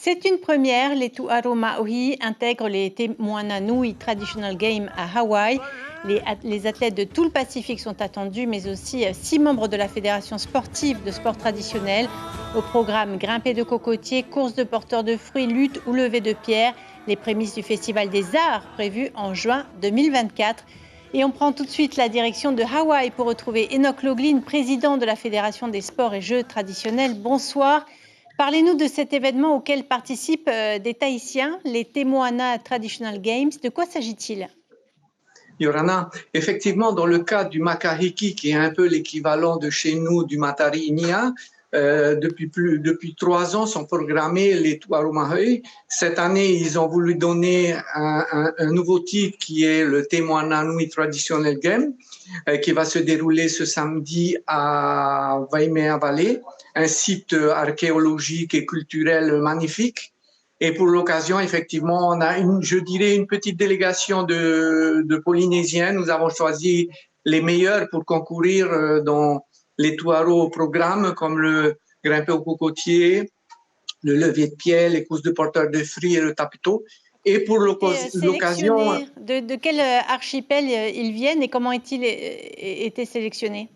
C'est une première, les Tuaru Maohi intègrent les Te Moana Nui Traditional Game à Hawaï. Les athlètes de tout le Pacifique sont attendus, mais aussi 6 membres de la Fédération sportive de sport traditionnel. Au programme grimper de cocotiers, course de porteurs de fruits, lutte ou lever de pierre. Les prémices du Festival des Arts prévu en juin 2024. Et on prend tout de suite la direction de Hawaï pour retrouver Enoch Loughlin, président de la Fédération des sports et jeux traditionnels. Bonsoir. Parlez-nous de cet événement auquel participent des Tahitiens, les Te Moana Traditional Games. De quoi s'agit-il? Yorana, effectivement, dans le cas du Makahiki, qui est un peu l'équivalent de chez nous du Matari Inia, depuis 3 ans sont programmés les Tuaru Maohi. Cette année, ils ont voulu donner un nouveau titre qui est le Te Moana Nui Traditional Game, qui va se dérouler ce samedi à Waimea Valley, un site archéologique et culturel magnifique. Et pour l'occasion, effectivement, on a une petite délégation de Polynésiens. Nous avons choisi les meilleurs pour concourir dans les Tuaru au programme, comme le grimper au cocotier, le lever de pied, les courses de porteurs de fruits et le tapito. Et pour l'occasion... De quel archipel ils viennent et comment ont-ils été sélectionnés?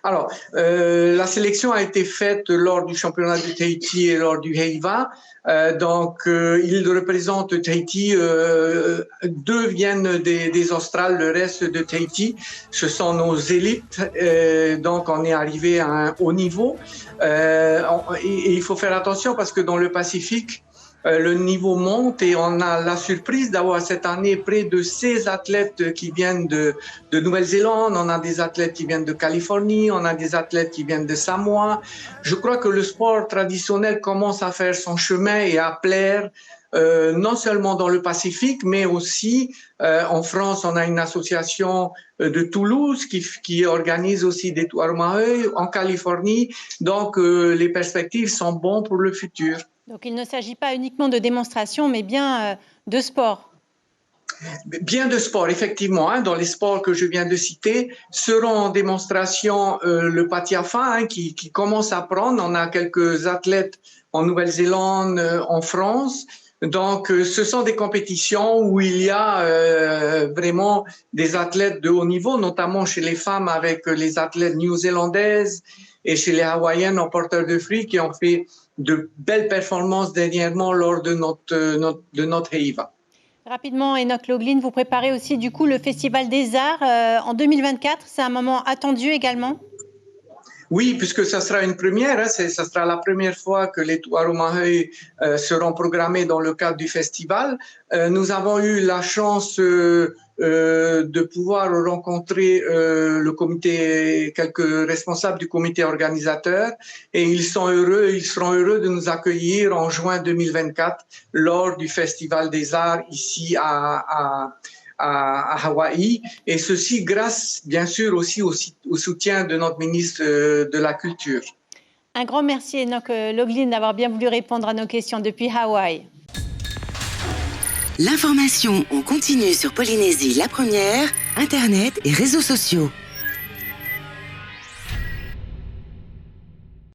Alors, la sélection a été faite lors du championnat de Tahiti et lors du Heiva. Ils représentent Tahiti. 2 viennent des Australes, le reste de Tahiti. Ce sont nos élites. Donc, on est arrivé à un haut niveau. Et il faut faire attention parce que dans le Pacifique, le niveau monte et on a la surprise d'avoir cette année près de 16 athlètes qui viennent de Nouvelle-Zélande, on a des athlètes qui viennent de Californie, on a des athlètes qui viennent de Samoa. Je crois que le sport traditionnel commence à faire son chemin et à plaire non seulement dans le Pacifique, mais aussi en France, on a une association de Toulouse qui organise aussi des Tuaru Maohi, en Californie. Donc, les perspectives sont bonnes pour le futur. Donc, il ne s'agit pas uniquement de démonstration, mais bien de sport. Bien de sport, effectivement. Dans les sports que je viens de citer, seront en démonstration le patiafa qui commence à prendre. On a quelques athlètes en Nouvelle-Zélande, en France. Donc, ce sont des compétitions où il y a vraiment des athlètes de haut niveau, notamment chez les femmes avec les athlètes néo-zélandaises et chez les Hawaïennes en porteurs de fruits qui ont fait de belles performances dernièrement lors de notre Heiva. Rapidement, Enoch Loughlin, vous préparez aussi du coup le Festival des Arts en 2024. C'est un moment attendu également? Oui, puisque ça sera une première, ça sera la première fois que les Tuaru Maohi seront programmés dans le cadre du festival. Nous avons eu la chance de pouvoir rencontrer le comité, quelques responsables du comité organisateur, et ils seront heureux de nous accueillir en juin 2024 lors du Festival des Arts ici à Hawaï, et ceci grâce bien sûr aussi au soutien de notre ministre de la Culture. Un grand merci Enoch Loughlin d'avoir bien voulu répondre à nos questions depuis Hawaï. L'information en continu sur Polynésie la première, Internet et réseaux sociaux.